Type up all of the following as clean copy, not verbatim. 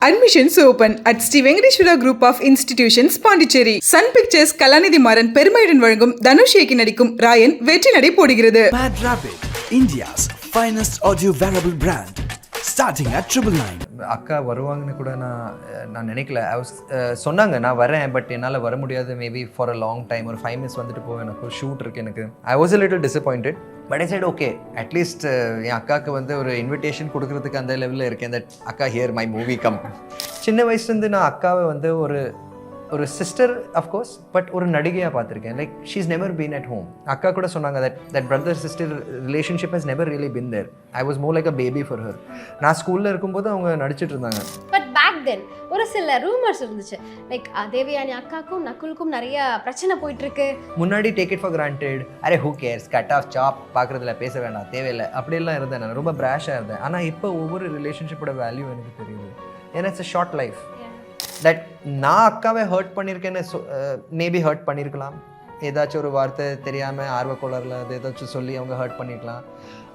Admissions open at Venkateshwaraa Group of Institutions, Puducherry. Sun Pictures Kalanidhi Maran பெருமையுடன் வழங்கும் தனுஷ் இயக்கி நடிக்கும் ராயன் வெற்றி நடை போடுகிறது. MadRabbit, India's finest audio wearable brand, starting at 999. அக்கா வருவாங்கன்னு கூட நான் நினைக்கல. சொன்னாங்க நான் வரேன், பட் என்னால் வர முடியாது, maybe for a long time, ஒரு 5 மினிட்ஸ் வந்துட்டு போவேன், எனக்கு ஒரு ஷூட் இருக்குது எனக்கு. I was a little disappointed, but I said okay, at least என் அக்காவுக்கு வந்து ஒரு இன்விடேஷன் கொடுக்குறதுக்கு அந்த லெவலில் இருக்கேன். தட் அக்கா ஹியர் மை மூவி கம். சின்ன வயசுலேருந்து நான் அக்காவை வந்து ஒரு சிஸ்டர் அஃப்கோர்ஸ், பட் ஒரு நடிகையாக பார்த்துருக்கேன். Like she is never been at home. அக்கா கூட சொன்னாங்க that brother sister relationship has never really been there. I was more like a baby for her. நான் ஸ்கூலில் இருக்கும்போது அவங்க நடிச்சிட்டு இருந்தாங்க. பட் பேக் தென் ஒரு சில ரூமர்ஸ் இருந்துச்சு, லைக் தேவயானி அக்காக்கும் நக்குலுக்கும் நிறைய பிரச்சனை போயிட்டு இருக்கு. முன்னாடி டேக் இட் ஃபார் கிராண்டட், அரே who cares, cut off chop, பார்க்குறதுல பேச வேண்டாம், தேவையில்லை, அப்படியெல்லாம் இருந்தேன். நான் ரொம்ப பிராஷாக இருந்தேன். ஆனால் இப்போ ஒவ்வொரு ரிலேஷன்ஷிப்போட வேல்யூ எனக்கு தெரியுது. ஏன்னா it's a short life. That நான் அக்காவை ஹர்ட் பண்ணியிருக்கேன்னு மேபி ஹர்ட் பண்ணியிருக்கலாம். ஏதாச்சும் ஒரு வார்த்தை தெரியாமல் ஆர்வக்கோளரில் அது ஏதாச்சும் சொல்லி அவங்க ஹர்ட் பண்ணியிருக்கலாம்.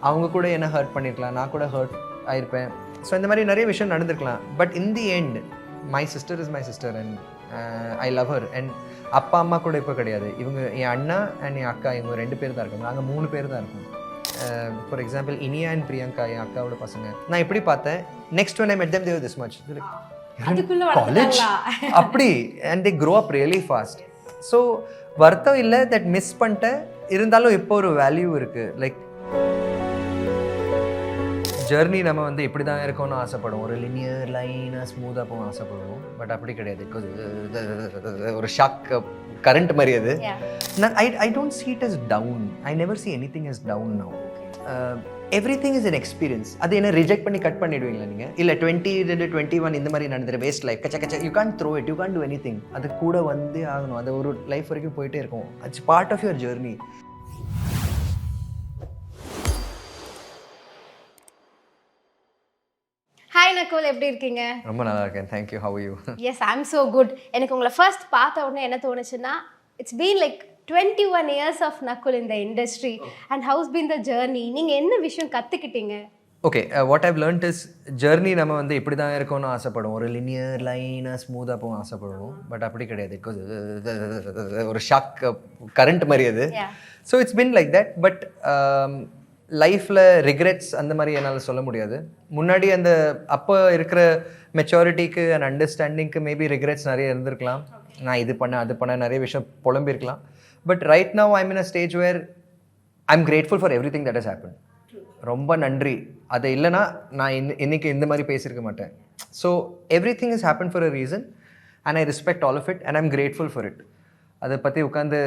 அவங்க கூட என்ன ஹர்ட் பண்ணியிருக்கலாம், நான் கூட ஹர்ட் ஆயிருப்பேன். ஸோ இந்த மாதிரி நிறைய விஷயம் நடந்திருக்கலாம். But in the end my sister is my sister and I love her. And அப்பா அம்மா கூட இப்போ கிடையாது. இவங்க என் அண்ணா அண்ட் என் அக்கா, இவங்க 2 பேர் தான் இருக்கோம். நாங்கள் 3 பேர் தான் இருக்கோம். For example Iniya and Priyanka, என் அக்காவோட பசங்க. நான் எப்படி பார்த்தேன், next one I met them, they were this much college அப்படி. And they grow up really fast. So வருத்தம் இல்லை, தட் மிஸ் பண்ணிட்டேன். இருந்தாலும் இப்போ ஒரு வேல்யூ இருக்குது. லைக் ஜர்னி நம்ம வந்து இப்படி தான் இருக்கணும்னு ஆசைப்படுவோம், ஒரு லினியர் லைனாக ஸ்மூத்தாக போக ஆசைப்படுவோம். பட் அப்படி கிடையாது. ஒரு ஷாக் கரண்ட் மாதிரி அது. நான் I don't see it as down. I never see anything is down now. Everything is an experience. அது என்ன ரிஜெக்ட் பண்ணி கட் பண்ணிடுவீங்களா நீங்கள்? இல்லை 20 21 இந்த மாதிரி நடந்துரு வேஸ்ட் லைஃப், கச்ச கச்ச, you can throw it, you can do anything. அது கூட வந்து ஆகணும். அது ஒரு லைஃப் வரைக்கும் போயிட்டே இருக்கும். It's part of your journey. Hi Nakul, எப்படி இருக்கீங்க? ரொம்ப நல்லா இருக்கேன், thank you. How you? Yes, I am so good. எனக்கு உங்களை ஃபர்ஸ்ட் பார்த்த உடனே என்ன தோணுச்சுன்னா, it's been like 21 years of Nakkhul in the industry, and how's been the journey? நீங்கள் என்ன விஷயம் கற்றுக்கிட்டீங்க? Okay, what I've learnt is, journey நம்ம வந்து இப்படி தான் இருக்கணும்னு ஆசைப்படுவோம், ஒரு லினியர் லைனாக ஸ்மூத்தாக போக ஆசைப்படுவோம். பட் அப்படி கிடையாது. ஒரு ஷாக் கரண்ட் மாதிரி அது. So it's been like that. But லைஃப்பில் ரிக்ரெட்ஸ் அந்த மாதிரி என்னால் சொல்ல முடியாது. முன்னாடி அந்த அப்போ இருக்கிற மெச்சூரிட்டிக்கு அண்ட் அண்டர்ஸ்டாண்டிங்க்கு மேபி ரிக்ரெட்ஸ் நிறைய இருந்திருக்கலாம். நான் இது பண்ண அது பண்ண நிறைய விஷயம் புலம்பிருக்கலாம். But right now I'm in a stage where I am grateful for everything that has happen. ரொம்ப நன்றி. அது இல்லைனா நான் இன்னைக்கு இந்த மாதிரி பேசியிருக்க மாட்டேன். So everything is happen for a reason and I respect all of it and I am grateful for it. அதை பற்றி உட்காந்து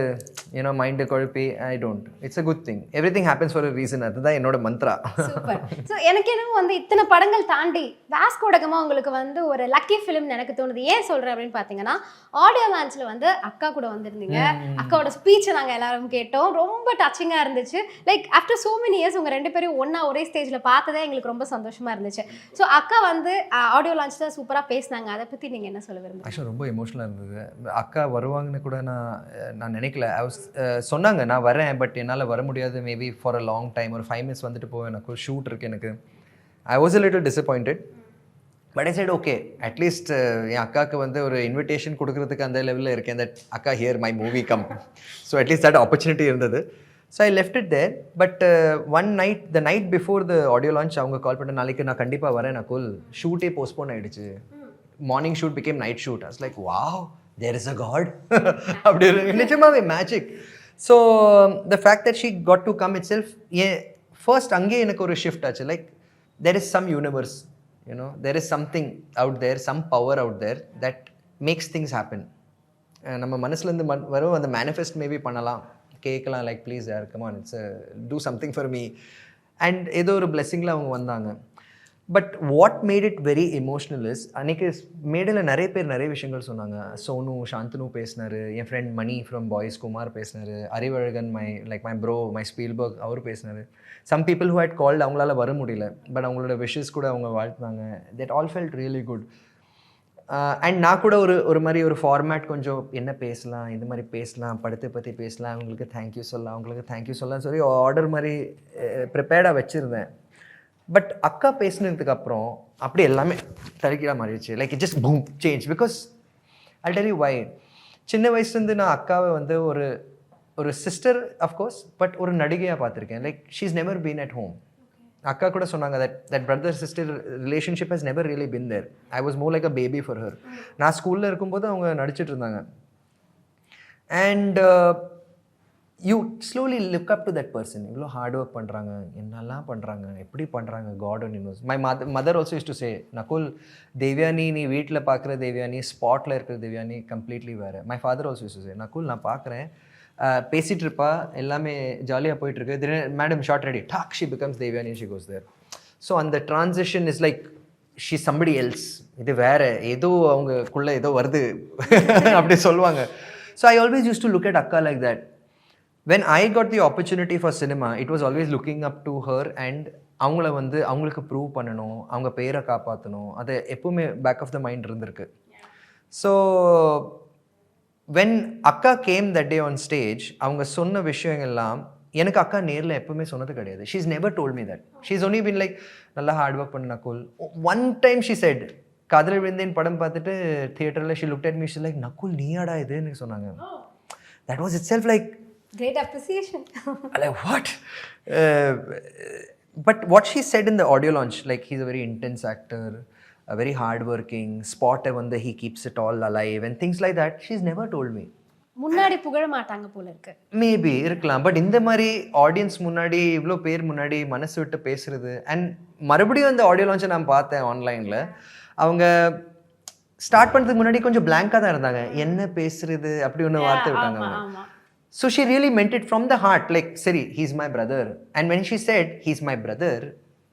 ஏன்னா மைண்டு குழப்பி I don't. It's a good thing. Everything happens for a reason. அதுதான் என்னோட Mantra. Super. So எனக்கு என்னவோ வந்து இத்தனை படங்கள் தாண்டி வாஸ்கோடகமாக உங்களுக்கு வந்து ஒரு லக்கி ஃபிலிம் எனக்கு தோணுது. ஏன் சொல்கிறேன் அப்படின்னு பார்த்தீங்கன்னா, ஆடியோ லான்ச்சில் வந்து அக்கா கூட வந்திருந்தீங்க. அக்காவோட ஸ்பீச்சை நாங்கள் எல்லாரும் கேட்டோம். ரொம்ப டச்சிங்காக இருந்துச்சு. Like after so many years உங்கள் 2 பேரும் ஒன்றா ஒரே ஸ்டேஜில் பார்த்ததே எங்களுக்கு ரொம்ப சந்தோஷமாக இருந்துச்சு. ஸோ அக்கா வந்து ஆடியோ லான்ச்சில் சூப்பராக பேசினாங்க. அதை பற்றி நீங்கள் என்ன சொல்ல விரும்புங்க? ஆக்சுவலாக ரொம்ப எமோஷனலாக இருந்தது. அக்கா வருவாங்கன்னு கூட நான் நினைக்கல. சொன்னாங்க நான் வரேன், பட் என்னால் வர முடியாது, maybe for a long time, ஒரு 5 மினிட்ஸ் வந்துட்டு போவேன், எனக்கு ஒரு ஷூட் இருக்குது எனக்கு. I was a little disappointed, but I said okay, at least என் அக்காவுக்கு வந்து ஒரு இன்விடேஷன் கொடுக்குறதுக்கு அந்த லெவலில் இருக்கேன். தட் அக்கா here my movie come. So at least that opportunity இருந்தது. So I left it there. But one night, the night before the audio launch அவங்க கால் பண்ண, நாளைக்கு நான் கண்டிப்பாக வரேன் நக்குல், ஷூட்டே போஸ்ட்போன் ஆகிடுச்சு, morning shoot became night shoot. I was like wow, there is a god. அப்படி நிஜமாவே magic. So the fact that she got to come itself, first அங்கேயே எனக்கு ஒரு ஷிஃப்ட் ஆச்சு. Like there is some universe, you know, there is something out there, some power out there that makes things happen. நம்ம மனசுலேருந்து வரும் அந்த manifest maybe பண்ணலாம், கேட்கலாம், லைக் ப்ளீஸ் யார் come on, it's do something for me. And ஏதோ ஒரு பிளெஸிங்கில் அவங்க வந்தாங்க. But what made it very emotional is, அன்றைக்கி மேடையில் நிறைய பேர் நிறைய விஷயங்கள் சொன்னாங்க. சோனு சாந்தனு பேசினார், என் friend Mani from Boys Kumar பேசினார், Arivazhagan my bro my Spielberg அவர் பேசினார். Some people who had called, அவங்களால வர முடியல, பட் அவங்களோட விஷஸ் கூட அவங்க வாழ்த்துனாங்க. That all felt really good. And நான் கூட ஒரு மாதிரி ஒரு ஃபார்மேட், கொஞ்சம் என்ன பேசலாம், இந்த மாதிரி பேசலாம், படத்தை பற்றி பேசலாம், அவங்களுக்கு தேங்க்யூ சொல்லலாம், அவங்களுக்கு தேங்க்யூ சொல்லலாம் சொல்லி ஆர்டர் மாதிரி ப்ரிப்பேர்டாக வச்சுருந்தேன். பட் அக்கா பேசினதுக்கு அப்புறம் அப்படி எல்லாமே தலைக்கீழாக மாறிடுச்சு. Like it just boom change. Because I tell you why. சின்ன வயசுலேருந்து நான் அக்காவை வந்து ஒரு சிஸ்டர் அஃப்கோர்ஸ், பட் ஒரு நடிகையாக பார்த்துருக்கேன். Like she is never been at home. அக்கா கூட சொன்னாங்க that brother sister relationship has never really been there. I was more like a baby for her. நான் ஸ்கூலில் இருக்கும்போது அவங்க நடிச்சிட்டு இருந்தாங்க. And you slowly look up to that person. இவ்வளோ ஹார்ட் ஒர்க் பண்ணுறாங்க, என்னெல்லாம் பண்ணுறாங்க, எப்படி பண்ணுறாங்க, God only knows. My mother also use to say, Nakul, Devayani நீ வீட்டில் பார்க்குற தேவயானி, ஸ்பாட்டில் இருக்கிற தேவயானி கம்ப்ளீட்லி வேறு. My father also use to say, Nakul நான் பார்க்குறேன், பேசிகிட்டு இருப்பா, எல்லாமே ஜாலியாக போயிட்டுருக்கு, madam shot ready, take, she becomes Devayani, she goes there. So அந்த transition is like she somebody else. இது வேறு ஏதோ அவங்களுக்குள்ளே ஏதோ வருது அப்படி சொல்லுவாங்க. So I always use to look at அக்கா like that. When I got the opportunity for cinema, it was always looking up to her and அவங்கள வந்து அவங்களுக்கு ப்ரூவ் பண்ணணும், அவங்க பேரை காப்பாற்றணும், அது எப்பவுமே பேக் ஆஃப் த மைண்ட் இருந்திருக்கு. ஸோ வென் அக்கா came that day on stage, அவங்க சொன்ன விஷயங்கள்லாம் எனக்கு அக்கா நேரில் எப்பவுமே சொன்னது கிடையாது. She is never told me that. She is only been like நல்லா ஹார்ட் ஒர்க் பண்ண நக்குல். One time she said, Kadhal Vizhunthen படம் பார்த்துட்டு தியேட்டரில் she looked at me, she like Nakul நீயாடா இதுன்னு சொன்னாங்க. That was itself like great appreciation. like what? But what she said in the audio launch, like he's a very intense actor, a very hardworking, spot when he keeps it all alive and things like that. She's never told me. முன்னாடி புகழ மாட்டாங்க போல இருக்கு. Maybe இருக்கலாம். But இந்த மாதிரி audience முன்னாடி இவ்வளோ பேர் முன்னாடி மனசு விட்டு பேசுறது, அண்ட் மறுபடியும் அந்த ஆடியோ லான்ச்சை நான் பார்த்தேன் ஆன்லைனில். அவங்க ஸ்டார்ட் பண்ணுறதுக்கு முன்னாடி கொஞ்சம் பிளாங்காக தான் இருந்தாங்க, என்ன பேசுறது அப்படி ஒன்று வார்த்தை விட்டாங்க அவங்க. So she really meant it from the heart, like சரி he's my brother. And when she said he's my brother,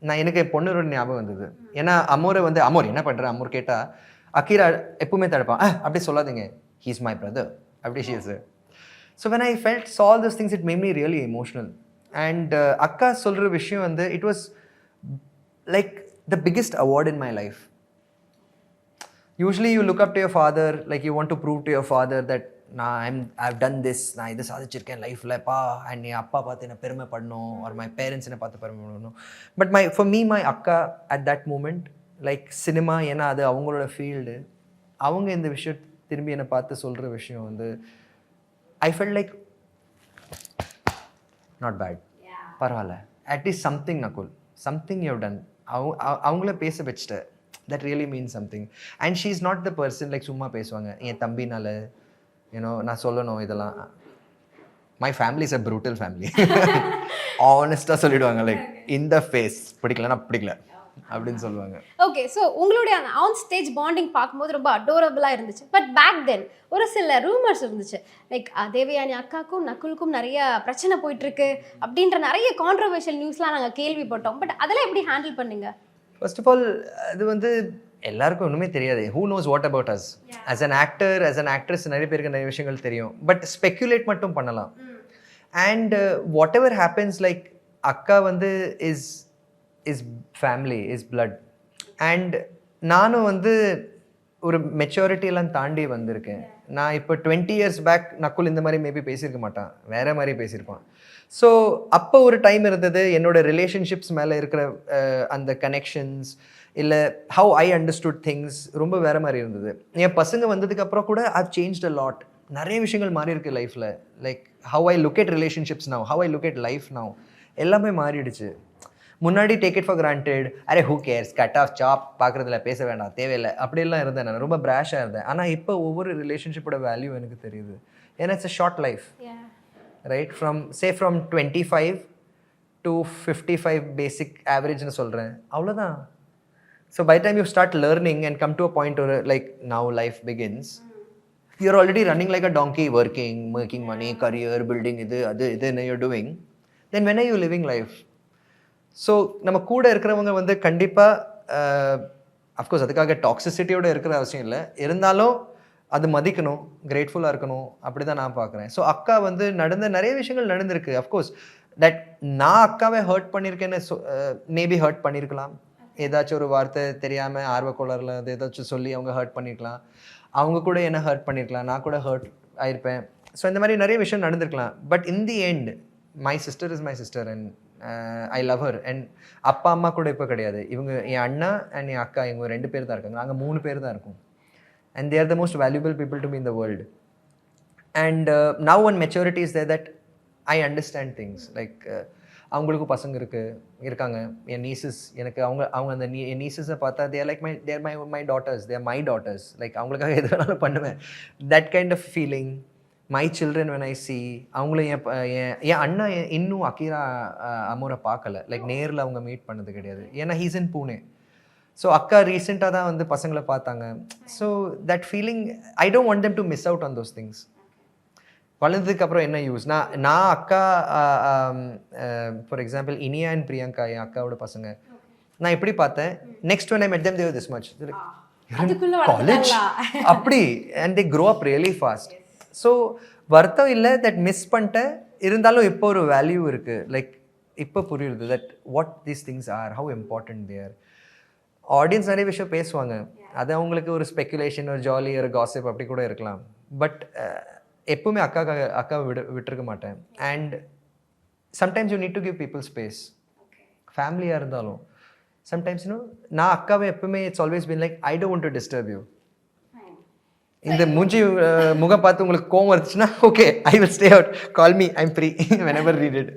நான் எனக்கு பொண்ணு ஞாபகம் வந்தது. ஏன்னா அமோரை வந்து அமோர் என்ன பண்ணுற அமோர் கேட்டால் அக்கீரா எப்பவுமே தடுப்பான், அப்படி சொல்லாதீங்க, he's my brother அப்படி she said. So when I saw all those things, it made me really emotional. And அக்கா சொல்கிற விஷயம் வந்து it was like the biggest award in my life. Usually you look up to your father, like you want to prove to your father that I've done this, நான் இது சாதிச்சிருக்கேன் லைஃப்பில் பா, and என் அப்பா பார்த்து என்ன பெருமை பண்ணணும், ஒரு மை பேரண்ட்ஸ் என்ன பார்த்து பெருமை பண்ணணும். பட் ஃபார் மீ மை அக்கா at that moment, like cinema, ஏன்னா அது அவங்களோட ஃபீல்டு, அவங்க இந்த விஷயம் திரும்பி என்னை பார்த்து சொல்கிற விஷயம் வந்து I felt like not bad, பரவாயில்ல, at least something Nakul, something you done. அவங்கள பேச வச்சுட்ட, that really means something. And she is not the person like சும்மா பேசுவாங்க என் தம்பினால, யூனோ நான் சொல்லணும் இதெல்லாம். My family is a brutal family. ஆனஸ்டாக சொல்லிடுவாங்க, லைக் இந்த ஃபேஸ் பிடிக்கலன்னா பிடிக்கல அப்படின்னு சொல்லுவாங்க. ஓகே, ஸோ உங்களுடைய அந்த ஆன் ஸ்டேஜ் பாண்டிங் பார்க்கும்போது ரொம்ப அடோரபிளாக இருந்துச்சு. பட் பேக் தென் ஒரு சில ரூமர்ஸ் இருந்துச்சு, லைக் தேவயானி அக்காக்கும் நக்குலுக்கும் நிறைய பிரச்சனை போயிட்டுருக்கு அப்படின்ற நிறைய கான்ட்ரவர்ஷியல் நியூஸ்லாம் நாங்கள் கேள்விப்பட்டோம். பட் அதெல்லாம் எப்படி ஹேண்டில் பண்ணீங்க? ஃபர்ஸ்ட் ஆஃப் ஆல் அது வந்து எல்லாருக்கும் ஒன்றுமே தெரியாது. Who knows what about us as an actor, as an actress நிறைய பேருக்கு நிறைய விஷயங்கள் தெரியும். பட் ஸ்பெக்குலேட் மட்டும் பண்ணலாம். And what ever happens, like அக்கா வந்து is family, is blood. And நானும் வந்து ஒரு மெச்சூரிட்டியெல்லாம் தாண்டி வந்திருக்கேன். நான் இப்போ 20 years பேக் நக்குல் இந்த மாதிரி மேபி பேசியிருக்க மாட்டான், வேறு மாதிரி பேசியிருப்பான். ஸோ அப்போ ஒரு டைம் இருந்தது, என்னோட ரிலேஷன்ஷிப்ஸ் மேலே இருக்கிற அந்த கனெக்ஷன்ஸ் இல்லை ஹவு ஐ அண்டர்ஸ்டுட் திங்ஸ் ரொம்ப வேறு மாதிரி இருந்தது. என் பசங்க வந்ததுக்கப்புறம் கூட ஐவ் சேஞ்ச்ட் அ லாட். நிறைய விஷயங்கள் மாறி இருக்கு லைஃப்பில். Like how I look at relationships now, how I look at life now, எல்லாமே மாறிடுச்சு. முன்னாடி டேக் இட் ஃபார் கிராண்டட், அரே who cares, cut off chop, பார்க்குறதுல பேச வேண்டாம், தேவையில்லை, அப்படிலாம் இருந்தேன் நான், ரொம்ப ப்ராஷாக இருந்தேன். ஆனால் இப்போ ஒவ்வொரு ரிலேஷன்ஷிப்போட வேல்யூ எனக்கு தெரியுது. ஏன்னா it's a short life, right? From 25 to 55 பேசிக் ஆவரேஜ்னு சொல்கிறேன், அவ்வளோதான். So by the time you start learning and come to a point where like now life begins, you're already running like a donkey, working, making money, career, building idu you're doing. Then when are you living life? So நம்ம கூட இருக்கிறவங்க வந்து கண்டிப்பாக of course அதுக்காக டாக்ஸிசிட்டியோட இருக்கிற அவசியம் இல்லை, இருந்தாலும் அது மதிக்கணும், கிரேட்ஃபுல்லாக இருக்கணும், அப்படி தான் நான் பார்க்குறேன். ஸோ அக்கா வந்து நடந்த நிறைய விஷயங்கள் நடந்திருக்கு. அஃப்கோர்ஸ் தட் நான் அக்காவை ஹர்ட் பண்ணியிருக்கேன்னு மேபி ஹர்ட் பண்ணியிருக்கலாம். ஏதாச்சும் ஒரு வார்த்தை தெரியாமல் ஆர்வக்கோளரில் அது ஏதாச்சும் சொல்லி அவங்க ஹர்ட் பண்ணியிருக்கலாம். அவங்க கூட என்ன ஹர்ட் பண்ணியிருக்கலாம், நான் கூட ஹர்ட் ஆயிருப்பேன். ஸோ இந்த மாதிரி நிறைய விஷயம் நடந்திருக்கலாம். But in the end my sister is my sister and I love her. And அப்பா அம்மா கூட இப்போ கிடையாது. இவங்க என் அண்ணா அண்ட் என் அக்கா இவங்க 2 பேர் தான் இருக்காங்க. நாங்கள் 3 பேர் தான் இருக்கோம். And they are the most valuable people to me in the world. And now one maturity is there that I understand things. Like அவங்களுக்கும் பசங்க இருக்காங்க. என் நீசஸ் எனக்கு அவங்க அந்த என் நீசஸை பார்த்தா they're like my daughters, they're my daughters. Like அவங்களுக்காக எது வேணாலும் பண்ணுவேன். That kind of feeling. My children when I see அவங்களும் என் அண்ணா இன்னும் அக்கீரா அமோரை பார்க்கல. லைக் நேரில் அவங்க மீட் பண்ணது கிடையாது. ஏன்னா ஹீஸ் இன் பூனே. ஸோ அக்கா ரீசெண்டாக தான் வந்து பசங்களை பார்த்தாங்க. So that feeling I don't want them to miss out on those things. வளர்ந்ததுக்கப்புறம் என்ன யூஸ்? நான் அக்கா for example Iniya and Priyanka என் அக்காவோட பசங்க நான் எப்படி பார்த்தேன், next when I met them they were this much. College அப்படி and they grow up really fast. So வருத்தம் இல்லை தட் மிஸ் பண்ணிட்டேன். இருந்தாலும் இப்போ ஒரு வேல்யூ இருக்குது. லைக் இப்போ புரியுது that what these things are, how important they are. Audience நிறைய விஷயம் பேசுவாங்க, அது அவங்களுக்கு ஒரு ஸ்பெக்குலேஷன், ஒரு ஜாலி, ஒரு காசிப் அப்படி கூட இருக்கலாம். பட் எப்பவுமே அக்காவை விட்டுருக்க மாட்டேன். And sometimes you need to give people space. ஃபேமிலியாக இருந்தாலும் சம்டைம்ஸ் நான் அக்காவை எப்பவுமே it's always been like I don't want to disturb you. இந்த முகம் பார்த்து உங்களுக்கு கோவம் வந்துச்சுன்னா okay, I will stay out, call me, I am free whenever needed.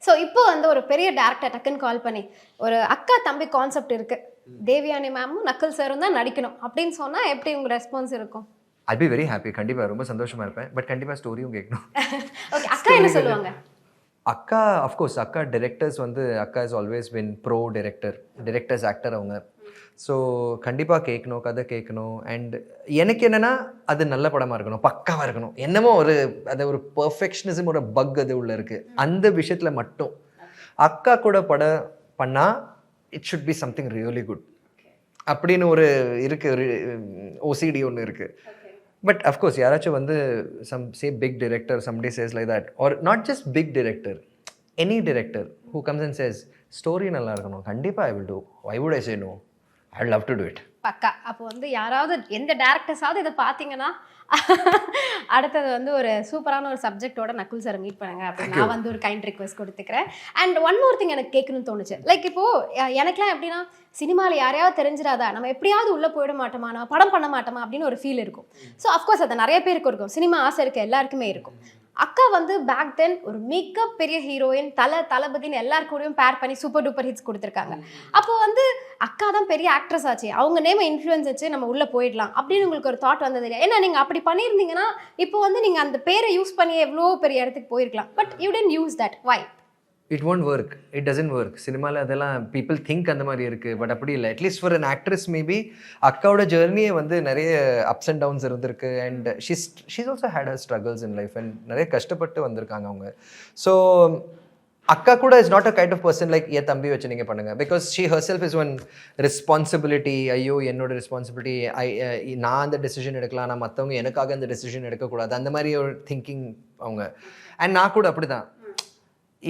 So இப்போ வந்து ஒரு பெரிய டேரக்டர் டக்குன்னு கால் பண்ணி ஒரு அக்கா தம்பி கான்செப்ட் இருக்கு, தேவயானி மேமும் நக்குல் சாரும் தான் நடிக்கணும் அப்படின்னு சொன்னா எப்படி உங்க ரெஸ்பான்ஸ் இருக்கும்? I'll be very happy. கண்டிப்பா ரொம்ப சந்தோஷமா இருப்பேன். பட் கண்டிப்பா ஸ்டோரியும் கேட்கணும். ஓகே, அக்கா என்ன சொல்லுவாங்க? அக்கா அஃப்கோர்ஸ் அக்கா டிரெக்டர்ஸ் வந்து அக்கா is always been bro directors actor அவங்க. ஸோ கண்டிப்பாக கேட்கணும், கதை கேட்கணும். அண்ட் எனக்கு என்னென்னா அது நல்ல படமாக இருக்கணும், பக்காவாக இருக்கணும். என்னமோ அது ஒரு பர்ஃபெக்ஷனிசம், ஒரு பக் அது உள்ள இருக்குது. அந்த விஷயத்தில் மட்டும் அக்கா கூட படம் பண்ணால் it should be something really good அப்படின்னு ஒரு இருக்குது, ஒரு ஓசிடி ஒன்று இருக்குது. பட் அஃப்கோர்ஸ் யாராச்சும் வந்து big director, somebody says like that, or not just big director, any director who comes and says story நல்லா இருக்கணும், கண்டிப்பாக I will do. Why would I say no? I would love to do it. பக்கா. அப்போ வந்து யாராவது எந்த டேரக்டர்ஸாவது இதை பார்த்தீங்கன்னா அடுத்தது வந்து ஒரு சூப்பரான ஒரு சப்ஜெக்டோட நக்குல் சார் மீட் பண்ணுங்க அப்படின்னு நான் வந்து ஒரு கைண்ட் ரிக்வெஸ்ட் கொடுத்துக்கிறேன். அண்ட் ஒன் மோர் திங் எனக்கு கேட்கணும்னு தோணுச்சு. லைக் இப்போ எனக்குலாம் எப்படின்னா சினிமாவில் யாரையாவது தெரிஞ்சிடாதா, நம்ம எப்படியாவது உள்ளே போயிட மாட்டோமா, நம்ம படம் பண்ண மாட்டோமா அப்படின்னு ஒரு ஃபீல் இருக்கும். ஸோ அஃப்கோர்ஸ் அது நிறைய பேருக்கு இருக்கும், சினிமா ஆசை இருக்க எல்லாருக்குமே இருக்கும். அக்கா வந்து பேக் தென் ஒரு மிகப்பெரிய ஹீரோயின், தளபதினு எல்லாருக்கூடையும் பேர் பண்ணி சூப்பர் டூப்பர் ஹிட்ஸ் கொடுத்துருக்காங்க. அப்போ வந்து அக்கா தான் பெரிய ஆக்ட்ரஸ் ஆச்சு, அவங்க நேம் இன்ஃப்ளூயன்ஸ் வச்சு நம்ம உள்ளே போயிடலாம் அப்படின்னு உங்களுக்கு ஒரு தாட் வந்தது இல்லையா? ஏன்னா நீங்கள் அப்படி பண்ணியிருந்தீங்கன்னா இப்போ வந்து நீங்கள் அந்த பேரை யூஸ் பண்ணி எவ்வளோ பெரிய இடத்துக்கு போயிருக்கலாம். But you tend use that. Why? It won't work, it doesn't work. சினிமாவில் அதெல்லாம் பீப்புள் திங்க் அந்த மாதிரி இருக்குது, பட் அப்படி இல்லை. At least for an actress maybe அக்காவோட ஜேர்னியே வந்து நிறைய அப்ஸ் அண்ட் டவுன்ஸ் இருந்திருக்கு. And she's also had her struggles in life and நிறைய கஷ்டப்பட்டு வந்திருக்காங்க அவங்க. ஸோ அக்கா கூட is not a kind of person like என் தம்பி வச்சு நீங்கள் பண்ணுங்கள், because she herself is one responsibility. ஐயோ என்னோட ரெஸ்பான்சிபிலிட்டி, நான் அந்த டெசிஷன் எடுக்கலாம், நான் மற்றவங்க எனக்காக அந்த டெசிஷன் எடுக்கக்கூடாது, அந்த மாதிரி ஒரு திங்கிங் அவங்க. அண்ட் நான் கூட அப்படி தான்,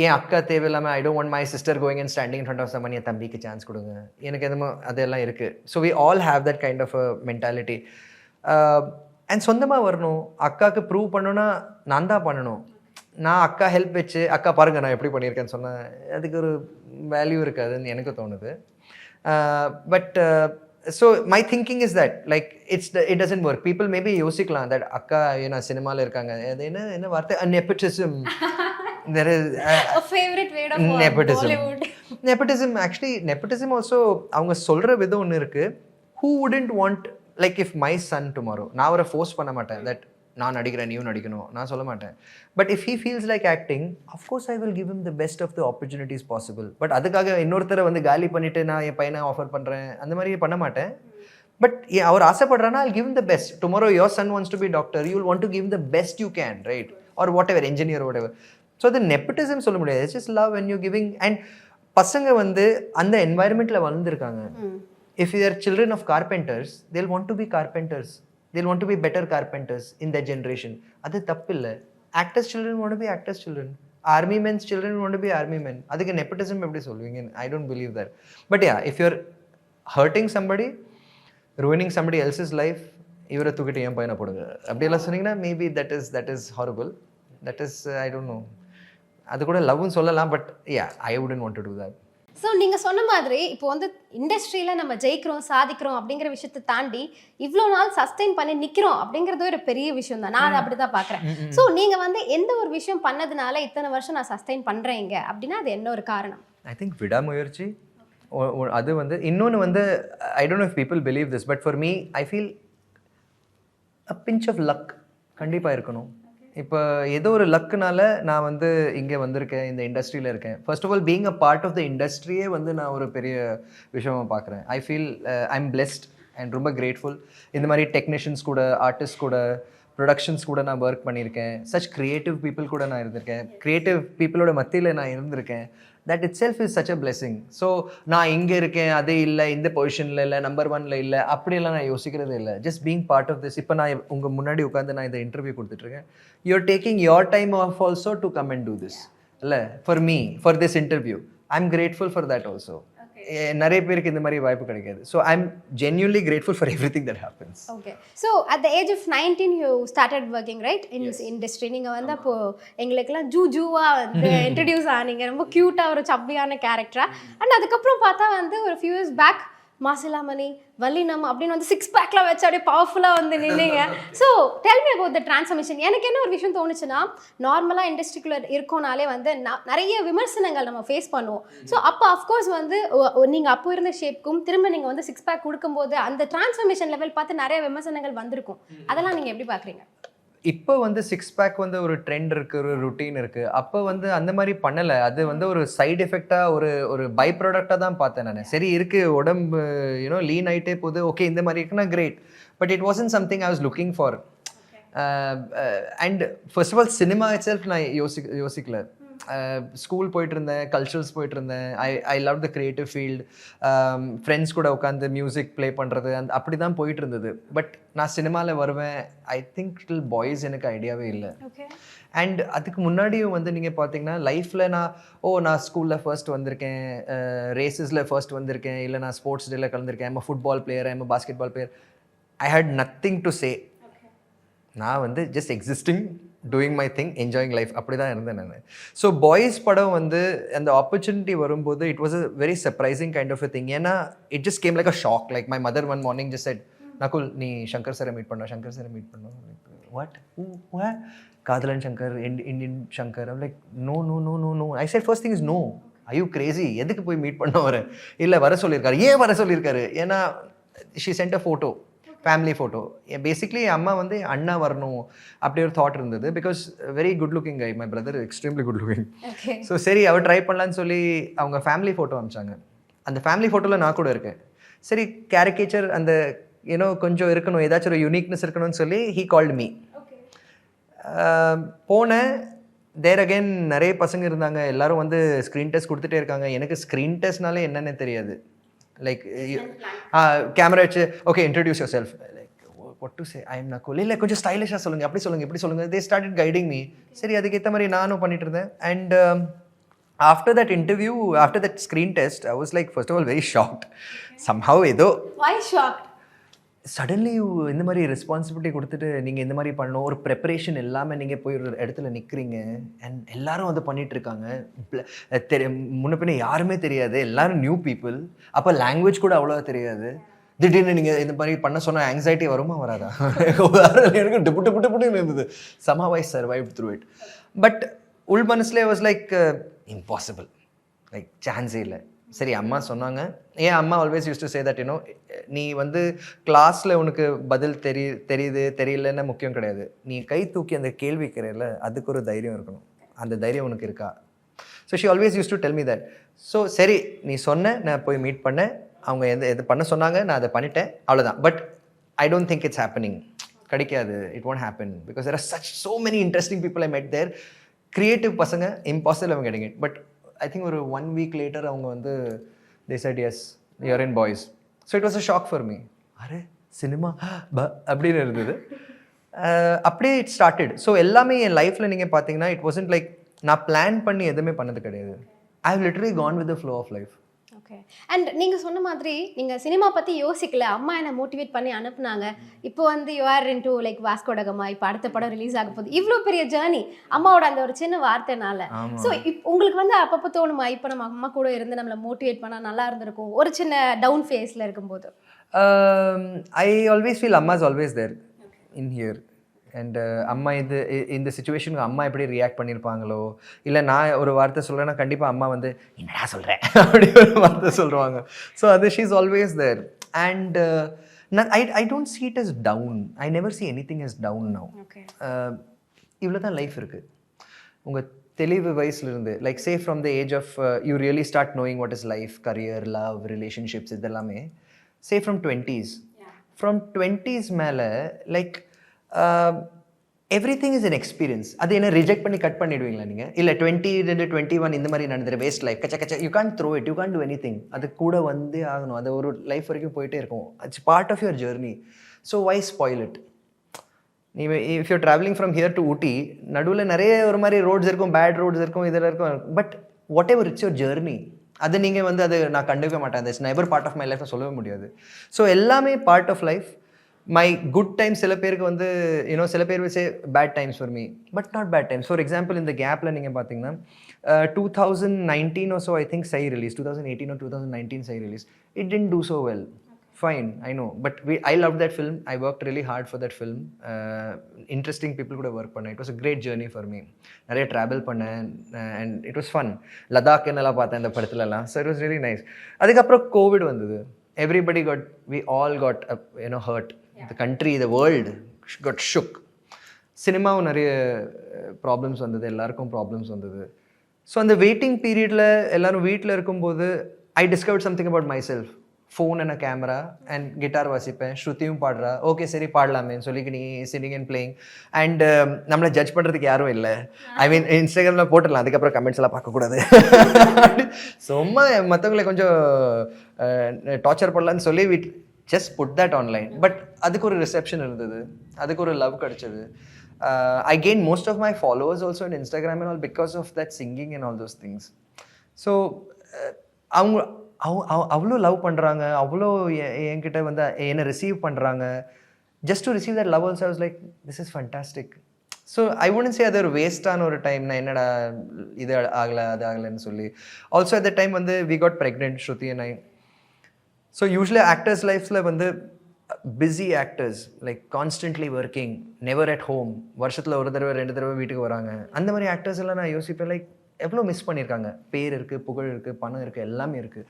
என் அக்கா தேவையில்லாமல் I don't want my sister going and standing in front of someone, என் தம்பிக்கு சான்ஸ் கொடுங்க, எனக்கு எதுமோ அதெல்லாம் இருக்குது. So we all have that kind of a mentality. And சொந்தமாக வரணும். அக்காவுக்கு ப்ரூவ் பண்ணணுன்னா நான் தான் பண்ணணும். நான் அக்கா ஹெல்ப் வச்சு அக்கா பாருங்கள் நான் எப்படி பண்ணியிருக்கேன்னு சொன்னேன், அதுக்கு ஒரு வேல்யூ இருக்காதுன்னு எனக்கு தோணுது. But so my thinking is that like it doesn't work. People maybe யோசிக்கலாம் தட் அக்கா ஏன்னா சினிமாவில் இருக்காங்க, அது என்ன வார்த்தை, nepotism. There is a favorite word of Bollywood. Nepotism. Actually nepotism also அவங்க சொல்ற விதம் ஒன்று இருக்கு. Who wouldn't want, like if my son tomorrow, நான் அவரை ஃபோர்ஸ் பண்ண மாட்டேன் that நான் நடிக்கிறேன் நீயும் நடிக்கணும், நான் சொல்ல மாட்டேன். But if he feels like acting, of course I will give him the best of the opportunities possible. But அதுக்காக இன்னொருத்தரை வந்து காலி பண்ணிட்டு நான் என் பையனை ஆஃபர் பண்ணுறேன் அந்த மாதிரி பண்ண மாட்டேன். பட் அவர் ஆசைப்படுறான்னா I'll give him the best. Tomorrow your son wants to be doctor, you will want to give him the best you can, right? Or whatever, engineer or whatever. So அது nepotism சொல்ல முடியாது. It's just love when you giving. And பசங்க வந்து அந்த என்வாயர்மெண்ட்டில் வளர்ந்துருக்காங்க. If you are children of carpenters, they'll want to be carpenters, they'll want to be better carpenters in the generation. அது தப்பு இல்லை. Actors children want to be actors children, army mens children want to be army men. அதுக்கு nepotism எப்படி சொல்லுவீங்க? I don't believe that. But yeah, if you are hurting somebody, ruining somebody else's life, இவரை தூக்கிட்டு என் பையனை போடுங்க அப்படியெல்லாம் சொன்னீங்கன்னா maybe that is horrible. That is I don't no. அது கூட லவ்னு சொல்லலாம், but I wouldn't want to do that. So நீங்கள் சொன்ன மாதிரி இப்போ வந்து இண்டஸ்ட்ரியில் நம்ம ஜெயிக்கிறோம் சாதிக்கிறோம் அப்படிங்கிற விஷயத்தை தாண்டி இவ்வளோ நாள் சஸ்டெயின் பண்ணி நிற்கிறோம் அப்படிங்கிறது ஒரு பெரிய விஷயம் தான். நான் அதை அப்படி தான் பார்க்குறேன். ஸோ நீங்கள் வந்து எந்த ஒரு விஷயம் பண்ணதுனால இத்தனை வருஷம் நான் சஸ்டெயின் பண்ணுறேன் இங்கே அப்படின்னா அது என்ன ஒரு காரணம்? ஐ திங்க் விடாமுயற்சி. அது வந்து இன்னொன்று வந்து I don't know if people believe this, but for me I feel a pinch of luck கண்டிப்பாக இருக்கணும். இப்போ ஏதோ ஒரு லக்குனால நான் வந்து இங்கே வந்திருக்கேன், இந்த இண்டஸ்ட்ரியில் இருக்கேன். First of all being a part of the இண்டஸ்ட்ரியே வந்து நான் ஒரு பெரிய விஷயமா பார்க்குறேன். I feel I am blessed and ரொம்ப கிரேட்ஃபுல். இந்த மாதிரி டெக்னீஷியன்ஸ் கூட, ஆர்டிஸ்ட் கூட, ப்ரொடக்ஷன்ஸ் கூட நான் ஒர்க் பண்ணியிருக்கேன். சச் க்ரியேட்டிவ் பீப்புள் கூட நான் இருந்திருக்கேன். க்ரியேட்டிவ் பீப்புளோட மத்தியில் நான் இருந்திருக்கேன். That it self is such a blessing. So நான் இங்கே இருக்கேன், அது இல்லை, இந்த பொசிஷனில் இல்லை, நம்பர் 1ல் இல்லை, அப்படியெல்லாம் நான் யோசிக்கிறதே இல்லை. Just being part of this. இப்போ நான் உங்கள் முன்னாடி உட்காந்து நான் இந்த இன்டர்வியூ கொடுத்துட்ருக்கேன். You're taking your time of also to come and do this இல்லை for me, for this interview. I am grateful for that also. நிறைய பேருக்கு இந்த மாதிரி வாய்ப்பு கிடைக்காது. So I am genuinely grateful for everything that happens. Okay. So at the age of 19 you started working right in industry. நீங்கள் வந்து அப்போ எங்களுக்கெல்லாம் ஜூவாக வந்து இன்ட்ரடியூஸ் ஆனீங்க, ரொம்ப க்யூட்டாக ஒரு சப்பியான கேரக்டராக. அண்ட் அதுக்கப்புறம் பார்த்தா வந்து ஒரு ஃபியூ இயர்ஸ் பேக் மாசிலாமணி வல்லினம் அப்படின்னு வந்து 6 பேக்லாம் வச்சு அப்படியே பவர்ஃபுல்லாக வந்து நின்னீங்க. So tell me about the transformation. எனக்கு என்ன ஒரு விஷயம் தோணுச்சுன்னா, நார்மலாக இண்டஸ்ட்ரிக்குள்ளே இருக்கோனாலே வந்து நிறைய விமர்சனங்கள் நம்ம ஃபேஸ் பண்ணுவோம். ஸோ அப்போ அஃப்கோர்ஸ் வந்து நீங்கள் அப்போ இருந்த ஷேப்க்கும் திரும்ப நீங்கள் வந்து 6 பேக் கொடுக்கும்போது அந்த ட்ரான்ஸ்ஃபர்மேஷன் லெவல் பார்த்து நிறைய விமர்சனங்கள் வந்திருக்கும். அதெல்லாம் நீங்கள் எப்படி பார்க்குறீங்க? இப்போ வந்து 6 பேக் வந்து ஒரு ட்ரெண்ட் இருக்குது, ஒரு ருட்டீன் இருக்குது. அப்போ வந்து அந்த மாதிரி பண்ணலை. அது வந்து ஒரு சைடு எஃபெக்டாக, ஒரு பை ப்ராடக்டாக தான் பார்த்தேன் நான். சரி இருக்குது, உடம்பு லீன் ஆகிட்டே போகுது, ஓகே இந்த மாதிரி இருக்குன்னா great. But it wasn't something I was looking for. And first of all cinema itself நான் யோசிக்கல. ஸ்கூல் போயிட்டு இருந்தேன், கல்ச்சரல்ஸ் போயிட்டு இருந்தேன். I love the creative field. Friends கூட உட்காந்து மியூசிக் ப்ளே பண்ணுறது அப்படி தான் போயிட்டு இருந்தது. பட் நான் சினிமாவில் வருவேன் ஐ திங்க் டில் பாய்ஸ் எனக்கு ஐடியாவே இல்லை. அண்ட் அதுக்கு முன்னாடியும் வந்து நீங்கள் பார்த்தீங்கன்னா லைஃப்பில் நான் ஸ்கூலில் ஃபர்ஸ்ட் வந்திருக்கேன், ரேசஸில் ஃபர்ஸ்ட் வந்திருக்கேன், இல்லை நான் ஸ்போர்ட்ஸ் டேயில் கலந்துருக்கேன், I'm football player, I'm basketball player. I had nothing to say. நான் வந்து just existing, doing my thing, enjoying life, அப்படி தான் இருந்தேன் நான். ஸோ பாய்ஸ் படம் வந்து அந்த ஆப்பர்ச்சுனிட்டி வரும்போது it was a very surprising kind of a thing. ஏன்னா it just came like a shock. Like my mother one morning just said, Nakul நீ சங்கர் சாரை மீட் பண்ணோம். What Kadhalan Shankar, Indian Shankar. Like no. I said first thing is no. I you crazy, எதுக்கு போய் meet பண்ண வர? இல்லை வர சொல்லியிருக்காரு. ஏன் வர சொல்லியிருக்காரு? ஏன்னா she send a photo, family photo. Basically அம்மா வந்து அண்ணா வரணும் அப்படி ஒரு தாட் இருந்தது. Because very good looking guy, my brother extremely good looking. So சரி அவர் ட்ரை பண்ணலான்னு சொல்லி அவங்க ஃபேமிலி ஃபோட்டோ அனுப்பிச்சாங்க. அந்த ஃபேமிலி ஃபோட்டோவில் நான் கூட இருக்கேன். சரி கேரிகேச்சர் அந்த கொஞ்சம் இருக்கணும், ஏதாச்சும் ஒரு யூனிக்னஸ் இருக்கணும்னு சொல்லி ஹீ கால்டு மீ. போனேன். தேர் அகெயின் நிறைய பசங்க இருந்தாங்க, எல்லாரும் வந்து ஸ்க்ரீன் டெஸ்ட் கொடுத்துட்டே இருக்காங்க. எனக்கு ஸ்க்ரீன் டெஸ்ட்னாலே என்னென்னு தெரியாது. லைக் கேமரா வச்சு okay introduce yourself, like what to say, I am Nakul, இல்லை கொஞ்சம் ஸ்டைலிஷாக சொல்லுங்கள், அப்படி சொல்லுங்கள், இப்படி சொல்லுங்கள். They started guiding me. சரி அதுக்கேற்ற மாதிரி நானும் பண்ணிட்டு இருந்தேன். And after that interview, after that screen test, I was like first of all very shocked. Somehow ஏதோ சடன்லி இந்த மாதிரி ரெஸ்பான்சிபிலிட்டி கொடுத்துட்டு நீங்கள் இந்த மாதிரி பண்ணணும், ஒரு ப்ரெப்பரேஷன் இல்லாமல் நீங்கள் போய் ஒரு இடத்துல நிற்கிறீங்க. அண்ட் எல்லாரும் வந்து பண்ணிகிட்ருக்காங்க, முன்ன பின்ன யாருமே தெரியாது, எல்லோரும் நியூ பீப்புள். அப்போ லாங்குவேஜ் கூட அவ்வளோவா தெரியாது. திடீர்னு நீங்கள் இந்த மாதிரி பண்ண சொன்ன ஆங்ஸைட்டி வருமா வராதா? எனக்கு டிப்பு இருந்தது. somehow I survived through it. But உள் மனசுலே வாஸ் லைக் இம்பாசிபிள், லைக் சான்ஸே இல்லை. சரி அம்மா சொன்னாங்க. ஏன் அம்மா always use to say that நீ வந்து கிளாஸில் உனக்கு பதில் தெரியுது தெரியலன்னு முக்கியம் கிடையாது, நீ கை தூக்கி அந்த கேள்வி கேட்கறல அதுக்கு ஒரு தைரியம் இருக்கணும், அந்த தைரியம் உனக்கு இருக்கா? So she always use to tell me that. So சரி நீ சொன்ன, நான் போய் மீட் பண்ணேன், அவங்க எது பண்ண சொன்னாங்க, நான் அதை பண்ணிட்டேன், அவ்வளோதான். But I don't think it's happening. கிடைக்காது, it won't happen. Because there are such so many interesting people I met there. Creative பசங்க, இம்பாசிபிள் அவங்க கிடைக்கும். பட் I think ஒரு 1 week later அவங்க வந்து they said yes you're in boys. So it was a shock for me. Array cinema அப்படின்னு இருந்தது. அப்படியே it started. So எல்லாமே என் லைஃப்பில் நீங்கள் பார்த்தீங்கன்னா இட் வாசன்ட் லைக் நான் பிளான் பண்ணி எதுவுமே பண்ணது கிடையாது. I have literally gone with the flow of life. Okay. And நீங்கள் சொன்ன மாதிரி நீங்கள் சினிமா பற்றி யோசிக்கல, அம்மா என்னை மோட்டிவேட் பண்ணி அனுப்புனாங்க. இப்போ வந்து you are into like Vasco da gamma, இப்போ அடுத்த படம் ரிலீஸ் ஆக போகுது. இவ்வளோ பெரிய ஜேர்னி அம்மாவோட அந்த ஒரு சின்ன வார்த்தைனால. ஸோ உங்களுக்கு வந்து அப்பப்போ தோணுமா, இப்போ நம்ம அம்மா கூட இருந்து நம்மளை மோட்டிவேட் பண்ணால் நல்லா இருந்திருக்கும் ஒரு சின்ன டவுன் ஃபேஸில் இருக்கும்போது? I always feel Amma is always there in here. And அம்மா இந்த சுச்சுவேஷனுக்கு அம்மா எப்படி ரியாக்ட் பண்ணியிருப்பாங்களோ, இல்லை நான் ஒரு வார்த்தை சொல்கிறேன்னா கண்டிப்பாக அம்மா வந்து என்னடா சொல்கிறேன் அப்படி ஒரு வார்த்தை சொல்லுவாங்க. ஸோ அது she is always there. And I don't see it as down. I never see anything is down now. இவ்வளோ தான் லைஃப் இருக்குது. உங்கள் தெளிவு வயசுலேருந்து like say from the age of you really start knowing what is life, career, love, relationships, இதெல்லாமே say from 20s. From 20s மேலே like everything is an experience. அது என்ன ரிஜெக்ட் பண்ணி கட் பண்ணிடுவீங்களா நீங்கள்? இல்லை 20 21 இந்த மாதிரி நடந்துரு வேஸ்ட் லைஃப், கச்ச கச்ச, you can throw it, you can do anything. அது கூட வந்தே ஆகணும். அது ஒரு லைஃப் வரைக்கும் போயிட்டே இருக்கும். It's part of your journey. So why spoil it? நீங்கள் if you're travelling from here to Ooty, நடுவில் நிறைய ஒரு மாதிரி ரோட்ஸ் இருக்கும், பேட் ரோட்ஸ் இருக்கும், இதில் இருக்கும். But whatever it's your journey. அது நீங்கள் வந்து அது நான் கண்டுக்க மாட்டேன், it's never part of my life சொல்லவே முடியாது. ஸோ எல்லாமே part of life. My good times சில பேருக்கு வந்து யூனோ சில பேர் say bad times for me, but not bad times. For example இந்த கேப்பில் நீங்கள் பார்த்தீங்கன்னா 2019 or so I think Sai released, 2018 or 2019 Sai released. It didn't do so well. Fine, I know, but I loved that film. I worked really hard for that film. Interesting people could have worked பண்ணேன். It was a great journey for me. நிறைய travel பண்ணேன் and it was fun. Ladakh என்னெல்லாம் பார்த்தேன் இந்த படத்துலலாம். So it was really nice. அதுக்கப்புறம் Covid வந்தது. Everybody got, we all got hurt. The country, the world got shook. சினிமாவும் நிறைய ப்ராப்ளம்ஸ் வந்தது, எல்லாருக்கும் ப்ராப்ளம்ஸ் வந்தது. ஸோ அந்த வெயிட்டிங் பீரியடில் எல்லோரும் வீட்டில் இருக்கும்போது ஐ discovered something about my self. Phone and camera and guitar வாசிப்பேன், ஸ்ருதியும் பாடுறா, ஓகே சரி பாடலாமேன்னு சொல்லி நீ சிங்கிங் அண்ட் பிளேயிங். அண்ட் நம்மளை ஜட்ஜ் பண்ணுறதுக்கு யாரும் இல்லை. ஐ மீன் இன்ஸ்டாகிராமில் போட்டுடலாம், அதுக்கப்புறம் கமெண்ட்ஸ் எல்லாம் பார்க்கக்கூடாது. சும்மா மற்றவங்களை கொஞ்சம் டார்ச்சர் பண்ணலான்னு சொல்லி just put that online. But அதுக்கு ஒரு ரிசெப்ஷன் இருந்தது, அதுக்கு ஒரு லவ் கிடச்சிது. I gained most of my followers also on Instagram and all because of that singing and all those things. So அவங்க அவ்வளோ லவ் பண்ணுறாங்க, அவ்வளோ என்கிட்ட வந்து என்னை ரிசீவ் பண்ணுறாங்க. Just to receive that love also I was like this is fantastic. So I wouldn't say அது ஒரு வேஸ்டான ஒரு டைம், நான் என்னடா இது ஆகலை அது ஆகலைன்னு சொல்லி. ஆல்சோ அட் த டைம் வந்து we got pregnant, Shruti and I. So usually actors லைஃப்பில் வந்து busy actors like constantly working, never at home, வருஷத்தில் ஒரு தடவை 2 தடவை வீட்டுக்கு வராங்க. அந்த மாதிரி ஆக்டர்ஸ் எல்லாம் நான் யோசிப்பேன் லைக் எவ்வளோ மிஸ் பண்ணியிருக்காங்க. பேர் இருக்குது, புகழ் இருக்குது, பணம் இருக்குது, எல்லாமே இருக்குது.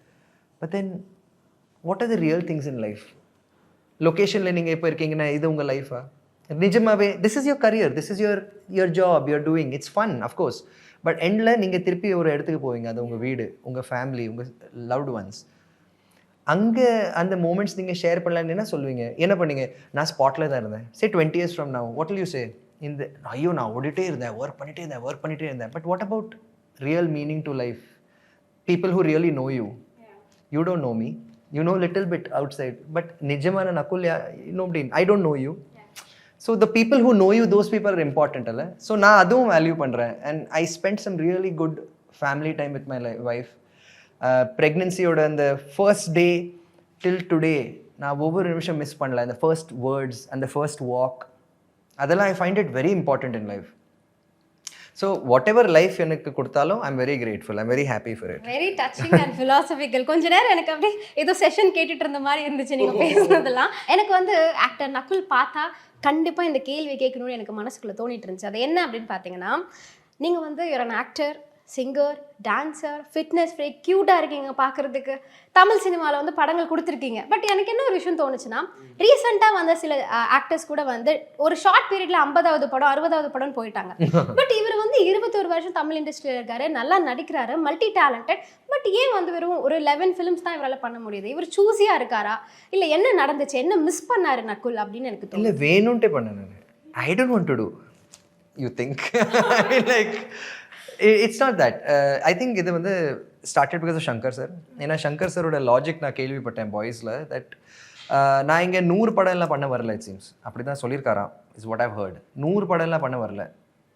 But then what are the real things in life? லொக்கேஷனில் நீங்கள் இப்போ இருக்கீங்கன்னா இது உங்கள் லைஃபா? நிஜமாகவே this is your career, this is your job, you're doing, it's fun of course. But எண்டில் நீங்கள் திருப்பி ஒரு இடத்துக்கு போவீங்க, அது உங்கள் வீடு, உங்கள் ஃபேமிலி, உங்கள் லவ்டு ஒன்ஸ். அங்கே அந்த மூமெண்ட்ஸ் நீங்கள் ஷேர் பண்ணலான்னு என்ன சொல்லுவீங்க? என்ன பண்ணீங்க? நான் ஸ்பாட்டில் தான் இருந்தேன். சே 20 years from now what will you say? இந்த ஐயோ நான் ஓடிட்டே இருந்தேன், ஒர்க் பண்ணிகிட்டே இருந்தேன். But what about real meaning to life? People who really know you. You don't know me, you know little bit outside, but nijamana nakkul nobody, I don't know you. So the people who know you, those people are important alla. So na adum value pandren, and I spent some really good family time with my wife. Pregnancy oda and the first day till today na over nimisham miss pannala, and the first words and the first walk, adala I find it very important in life. So what ever life எனக்கு கொடுத்தாலும் I'm very grateful, I'm very happy for it. Very touching and philosophical. கொஞ்ச நேரம் எனக்கு அப்படியே ஏதோ session கேட்டுட்டு இருந்த மாதிரி இருந்துச்சு நீங்கள் பேசுனதெல்லாம். எனக்கு வந்து ஆக்டர் நக்குல் பார்த்தா கண்டிப்பாக இந்த கேள்வி கேட்கணும்னு எனக்கு மனசுக்குள்ளே தோணிட்டு இருந்துச்சு. அது என்ன அப்படின்னு பார்த்தீங்கன்னா, நீங்கள் வந்து you're an actor, singer, dancer, fitness freak, க்யூட்டாக இருக்கீங்க பார்க்குறதுக்கு, தமிழ் சினிமாவில் வந்து படங்கள் கொடுத்துருக்கீங்க. பட் எனக்கு என்ன ஒரு விஷயம் தோணுச்சுன்னா, ரீசெண்டாக வந்த சில ஆக்டர்ஸ் கூட வந்து ஒரு ஷார்ட் பீரியடில் 50வது படம் 60வது படம் போயிட்டாங்க. பட் இவர் வந்து 21 வருஷம் தமிழ் இண்டஸ்ட்ரியில் இருக்காரு, நல்லா நடிக்கிறாரு, மல்டி டேலண்டட். பட் ஏன் வந்து வெறும் ஒரு 11 ஃபிலிம்ஸ் தான் இவரால் பண்ண முடியுது? இவர் சூஸியாக இருக்காரா, இல்லை என்ன நடந்துச்சு, என்ன மிஸ் பண்ணாரு நக்குல் அப்படின்னு எனக்கு தோணுது. இல்லை வேணும்ட்டே பண்ணேன் நான். I don't want to do you think like it's not that. I think இது வந்து started because of Shankar sir. ஏன்னா சங்கர் சாரோட லாஜிக் நான் கேள்விப்பட்டேன் பாய்ஸில், தட் நான் இங்கே 100 படம் எல்லாம் பண்ண வரல, இட் சீம்ஸ் அப்படி தான் சொல்லியிருக்காராம், இஸ் வாட் ஐவ் ஹர்ட். 100 படம் எல்லாம் பண்ண வரல,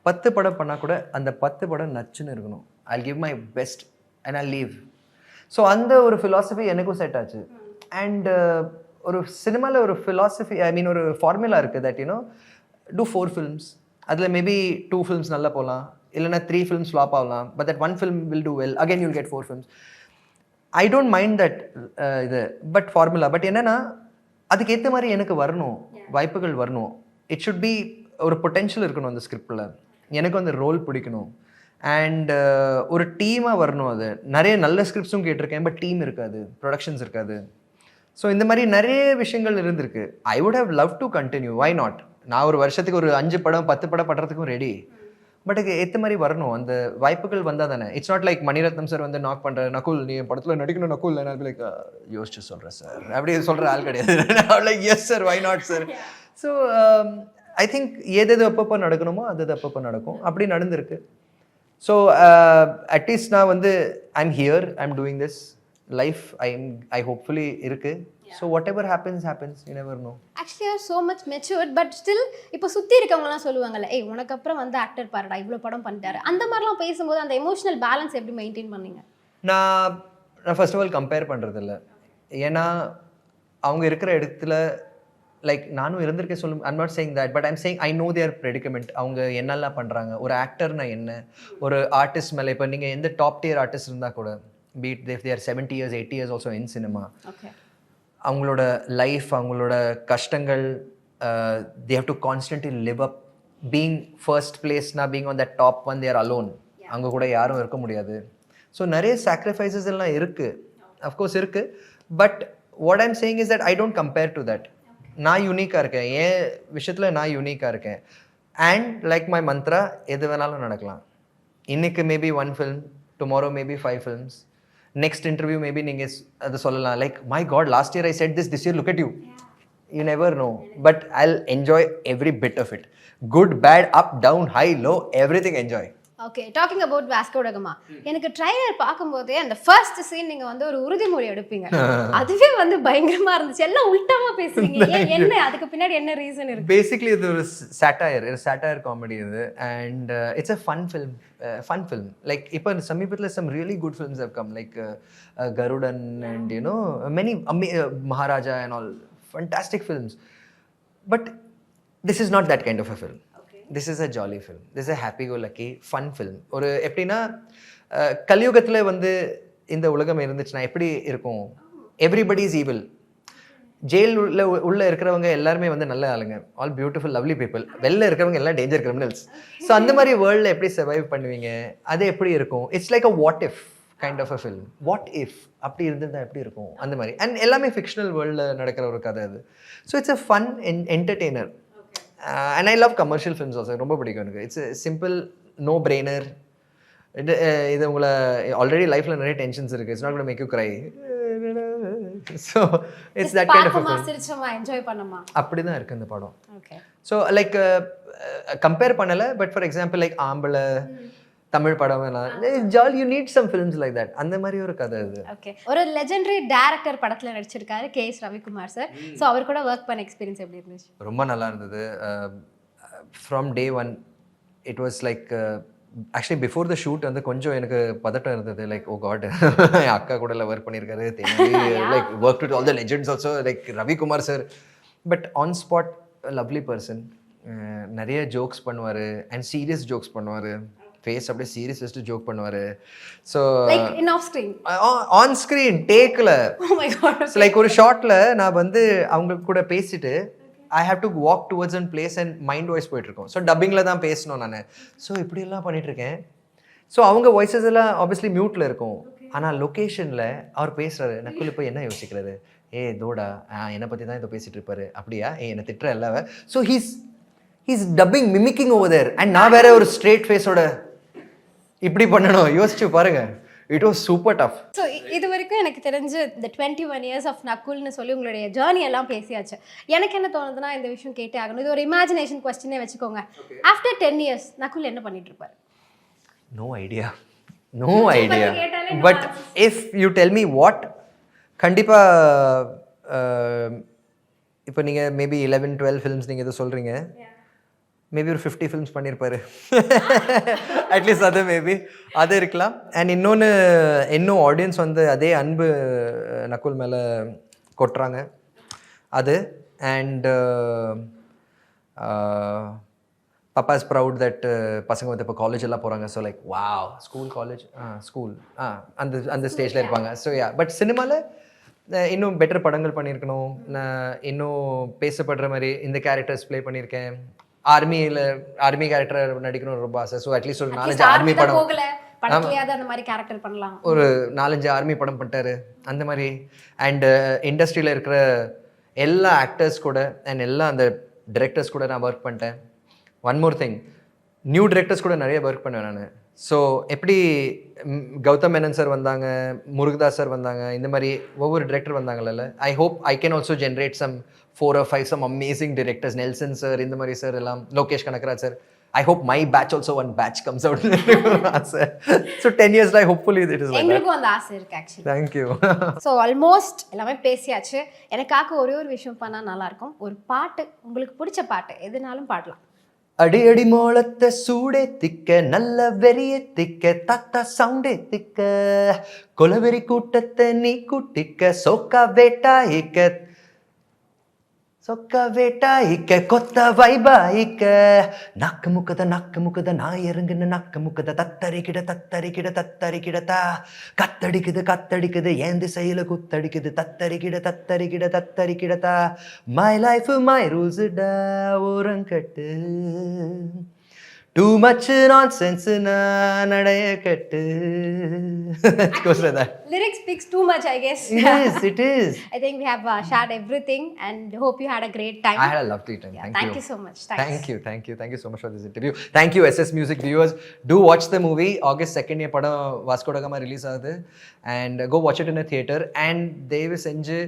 10 படம் பண்ணால் கூட அந்த 10 படம் நச்சுன்னு இருக்கணும். I give my best and I leave. So அந்த ஒரு ஃபிலாசபி எனக்கும் செட் ஆச்சு. அண்ட் ஒரு சினிமாவில் ஒரு ஃபிலாசபி, ஐ மீன் ஒரு ஃபார்முலா இருக்குது தட் யூனோ டூ 4 films. அதில் மேபி 2 films நல்லா போகலாம், இல்லைனா 3 films ஃப்ளாப் ஆகலாம், but that 1 film will do well, again you'll get 4 films. I don't mind that இது பட் ஃபார்முலா. பட் என்னென்னா அதுக்கேற்ற மாதிரி எனக்கு வரணும், வாய்ப்புகள் வரணும். இட் ஷுட் பி ஒரு பொட்டென்ஷியல் இருக்கணும் அந்த ஸ்கிரிப்டில், எனக்கு அந்த ரோல் பிடிக்கணும். அண்ட் ஒரு டீமாக வரணும். அது நிறைய நல்ல ஸ்கிரிப்ட்ஸும் கேட்டிருக்கேன், பட் டீம் இருக்காது, ப்ரொடக்ஷன்ஸ் இருக்காது. ஸோ இந்த மாதிரி நிறைய விஷயங்கள் இருந்திருக்கு. I would have love to continue, why not? நான் ஒரு வருஷத்துக்கு ஒரு 5 படம் 10 படம் பண்ணுறதுக்கும் ரெடி. பட் அதுக்கு ஏற்ற மாதிரி வரணும், அந்த வாய்ப்புகள் வந்தால் தானே. It's not like Mani Ratnam sir வந்து நாக் பண்ணுற நக்குல் நீ படத்தில் நடிக்கணும் நக்குல், நான் லைக் யோசிச்சு சொல்கிறேன் சார் அப்படி சொல்கிற ஆள் கிடையாது. Like yes sir, why not sir. So I think எது அப்பப்போ நடக்கணுமோ அது அப்பப்போ நடக்கும். அப்படி நடந்திருக்கு. ஸோ அட்லீஸ்ட் நான் வந்து I'm here, I'm doing this life, I hopefully இருக்கு. So whatever happens, you never know. Actually are so much matured, but still இப்போ சுற்றி இருக்கவங்கலாம் சொல்லுவாங்கல்ல, ஏய் உனக்கு அப்புறம் வந்து ஆக்டர் பாருடா இவ்வளோ படம் பண்ணிட்டாரு, அந்த மாதிரிலாம் பேசும்போது அந்த எமோஷனல் பேலன்ஸ் எப்படி மெயின்டைன் பண்ணீங்க? நான் ஃபர்ஸ்ட் ஆஃப் ஆல் கம்பேர் பண்ணுறதில்ல. ஏன்னா அவங்க இருக்கிற இடத்துல லைக் நானும் இருந்திருக்கேன் சொல்லும். I'm not saying that, but I'm saying I know their predicament. அவங்க என்னெல்லாம் பண்ணுறாங்க, ஒரு ஆக்டர்னா என்ன, ஒரு ஆர்டிஸ்ட் மேலே. இப்போ நீங்கள் எந்த டாப் டியர் ஆர்டிஸ்ட் இருந்தால் கூட, but if there 70 years 80 years also in cinema, அவங்களோட லைஃப், அவங்களோட கஷ்டங்கள், they have to constantly live up. Being first place na, being on that top one, they are alone. அங்கே கூட யாரும் இருக்க முடியாது. ஸோ நிறைய சாக்ரிஃபைசஸ் எல்லாம் இருக்குது, அஃப்கோர்ஸ் இருக்குது. But what I'm saying is that I don't compare to that. நான் யூனிக்காக இருக்கேன், என் விஷயத்தில் நான் யூனிக்காக இருக்கேன். அண்ட் லைக் மை மந்த்ரா, எது வேணாலும் நடக்கலாம். இன்னைக்கு maybe 1 film, tomorrow maybe 5 films. Next interview maybe நீங்கள் அதை சொல்லலாம், like my god last year I said this year look at you. You never know, but I'll enjoy every bit of it. Good bad, up down, high low, everything enjoy. Okay, talking about Vasco da Gama, எனக்கு trailer பார்க்கும்போதே அந்த first scene நீங்கள் வந்து ஒரு உறுதிமொழி எடுப்பீங்க, அதுவே வந்து பயங்கரமாக இருந்துச்சு. எல்லாம் உல்டாமா பேசுறீங்க, என்ன அதுக்கு பின்னாடி என்ன ரீசன் இருக்கு? பேசிக்லி இது ஒரு சாட்டயர் காமெடி இது. And it's a fun film. Like இப்போ சமீபத்தில் some really good films have come, like Garudan and you know many Maharaja and all fantastic films. But this is not that kind of a film. This is a jolly film. This is a happy-go-lucky, fun film. ஒரு எப்படின்னா கலியுகத்தில் வந்து இந்த உலகம் இருந்துச்சுன்னா எப்படி இருக்கும்? Everybody is evil. Jail உள்ள இருக்கிறவங்க எல்லாருமே வந்து நல்ல ஆளுங்க, ஆல் பியூட்டிஃபுல் லவ்லி பீப்புள். வெளில இருக்கிறவங்க எல்லாம் டேஞ்சர் கிரிமினல்ஸ். ஸோ அந்த மாதிரி வேர்ல்டில் எப்படி சர்வைவ் பண்ணுவீங்க, அது எப்படி இருக்கும்? It's like a what if kind of a film. What if அப்படி இருந்திருந்தால் எப்படி இருக்கும், அந்த மாதிரி. அண்ட் எல்லாமே ஃபிக்ஷனல் வேர்ல்டில் நடக்கிற ஒரு கதை அது. So it's a fun entertainer. And I love commercial films also, ரொம்ப பிடிக்கும் எனக்கு. It's simple, no brainer. இது உங்களை ஆல்ரெடி லைஃப்பில் நிறைய டென்ஷன்ஸ் இருக்குது, it's not gonna make you cry. So it's that kind of a film. Enjoy பண்ணமா அப்படி தான் இருக்குது இந்த படம். ஓகே, ஸோ லைக் கம்பேர் பண்ணலை, பட் ஃபார் எக்ஸாம்பிள் லைக் ஆம்பளை தமிழ் படம் ஜால், you need some films like that. அந்த மாதிரி ஒரு கதை இது. ஓகே, ஒரு லெஜெண்டரி டைரக்டர் படத்தில் நடிச்சிருக்காரு KS ரவிக்குமார் சார். ஸோ அவர் கூட ஒர்க் பண்ண எக்ஸ்பீரியன்ஸ் எப்படி இருந்துச்சு? ரொம்ப நல்லா இருந்தது. From day 1 it was like actually before the shoot வந்து கொஞ்சம் எனக்கு பதட்டம் இருந்தது. லைக் ஓ காட், என் அக்கா கூட எல்லாம் ஒர்க் பண்ணியிருக்காரு, like work with all the legends also, like Ravikumar sir. But on spot lovely person. நிறைய ஜோக்ஸ் பண்ணுவார் அண்ட் சீரியஸ் ஜோக்ஸ் பண்ணுவார். ஃபேஸ் அப்படியே சீரியஸ் வச்சுட்டு ஜோக் பண்ணுவார். So on screen tackle like ஒரு ஷார்ட்டில் நான் வந்து அவங்க கூட பேசிட்டு I have to walk towards and place and mind voice போயிட்டுருக்கோம். ஸோ டப்பிங்கில் தான் பேசணும் நான். ஸோ இப்படியெல்லாம் பண்ணிகிட்ருக்கேன். ஸோ அவங்க வாய்ஸஸ் எல்லாம் ஆப்வியஸ்லி மியூட்டில் இருக்கும். ஆனால் லொக்கேஷனில் அவர் பேசுகிறாரு, நக்குல் இப்போ என்ன யோசிக்கிறாரு, தோடா என்னை பற்றி தான் இதை பேசிகிட்டு இருப்பாரு, அப்படியா என்னை திட்டுற எல்லாவ. So he's dubbing mimicking over there. And நான் வேற ஒரு ஸ்ட்ரெயிட் ஃபேஸோட இப்படி பண்ணணும், யோசிச்சு பாருங்க. It was super tough. So இது வரைக்கும் எனக்கு தெரிஞ்சு இந்த 21 years ஆஃப் நக்குல்னு சொல்லி உங்களுடைய ஜேர்னி எல்லாம் பேசியாச்சு. எனக்கு என்ன தோணுதுன்னா இந்த விஷயம் கேட்டே ஆகணும். இது ஒரு இமேஜினேஷன் கொஸ்டினே வச்சுக்கோங்க. ஆஃப்டர் 10 years நக்குல் என்ன பண்ணிட்டு இருப்பாரு? No idea. But if you tell me what, கண்டிப்பாக இப்போ நீங்கள் மேபி 11-12 ஃபிலிம்ஸ் நீங்கள் இதை சொல்கிறீங்க. மேபி ஒரு 50 ஃபிலிம்ஸ் பண்ணியிருப்பாரு. அட்லீஸ்ட் அது மேபி அது இருக்கலாம். அண்ட் இன்னும் ஆடியன்ஸ் வந்து அதே அன்பு நக்குல் மேலே கொட்டுறாங்க அது. அண்ட் பாப்பா இஸ் ப்ரவுட் தட் பசங்க வந்து இப்போ காலேஜ் எல்லாம் போகிறாங்க. ஸோ லைக் வாவ், ஸ்கூல் அந்த ஸ்டேஜில் இருப்பாங்க. ஸோ பட் சினிமாவில் இன்னும் பெட்டர் படங்கள் பண்ணியிருக்கணும். நான் இன்னும் பேசப்படுற மாதிரி இந்த கேரக்டர்ஸ் ப்ளே பண்ணியிருக்கேன். ஆர்மி கேரக்டர் நடிக்கணும்னு ரொம்ப ஆசை. ஸோ அட்லீஸ்ட் ஒரு 4-5 ஆர்மி படம், ஒரு 4-5 ஆர்மி படம் பண்ணிட்டாரு அந்த மாதிரி. அண்ட் இண்டஸ்ட்ரியில் இருக்கிற எல்லா ஆக்டர்ஸ் கூட அண்ட் எல்லா அந்த டிரெக்டர்ஸ் கூட நான் ஒர்க் பண்ணிட்டேன். One more thing, new directors கூட நிறைய ஒர்க் பண்ணுவேன் நான். ஸோ எப்படி கௌதம் மேனன் சார் வந்தாங்க, முருகதாஸ் சார் வந்தாங்க, இந்த மாதிரி ஒவ்வொரு டிரெக்டர் வந்தாங்கல்ல. I hope I can also generate some 4 or 5 some amazing directors. Nelson sir, இந்த மாதிரி சார் எல்லாம், Lokesh Kanagaraj sir. I hope my batch also one batch comes out. So 10 years like hopefully it is like எங்களுக்கும் அந்த ஆசை இருக்கு actually. Thank you. So almost எல்லாமே பேசியாச்சு. எனக்காக ஒரே ஒரு விஷயம் பண்ணா நல்லா இருக்கும். ஒரு பாட்டு, உங்களுக்கு பிடிச்ச பாட்டு எதுனாலும் பாடலாம். அடி அடி மோளத்தை சூடேத்திக்க, நல்ல வெறியேத்திக்க, தாத்தா சவுண்டேத்திக்க, கொலவெறி கூட்டத்தை நீ கூட்டிக்க, சோக்கா வேட்டாயிக்க, கொத்த வைபாயிக்க, நாக்கு முக்கத நான் இறங்குன்னு நாக்கு முக்கத, தத்தரிக்கிடத்தா, கத்தடிக்குது ஏன் திசையில குத்தடிக்குது, தத்தரிக்கிடத்தா, மை லைஃப் மை ரூல்ஸ் டா ஓரங்கட்டு, too much nonsense நடைய கட்டு. Lyrics speaks too much, I guess. It is. I think we have shared everything and hope you had a great time. I had a lovely time. Thank you so much. Thank you so much for this interview. Thank you SS Music viewers. Do watch the movie. August 2nd படம் Vasco da gamma release ஆகுது. And go watch it in a theater. And தயவு செஞ்சு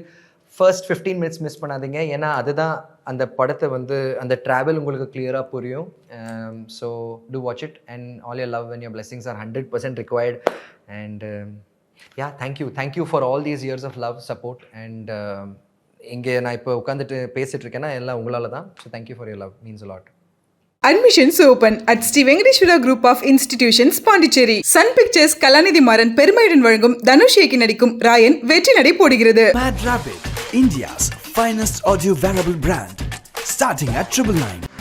first 15 minutes miss பண்ணாதீங்க. ஏன்னா அதுதான் அந்த படத்தை வந்து அந்த ட்ராவல் உங்களுக்கு கிளியராக புரியும். So do watch it and all your love and your blessings are 100% required. And thank you for all these years of love support. And இங்கே நான் இப்போ உட்காந்துட்டு பேசிட்டு இருக்கேன்னா எல்லாம் உங்களால் தான். So thank you for your love, means a lot. Admissions open at Venkateshwaraa Group of Institutions, Puducherry. Sun Pictures கலாநிதி மாறன் பெருமையுடன் வழங்கும் தனுஷ் இயக்கி நடிக்கும் ராயன் வெற்றி நடை போடுகிறது. MadRabbit, India's finest audio wearable brand, starting at 999.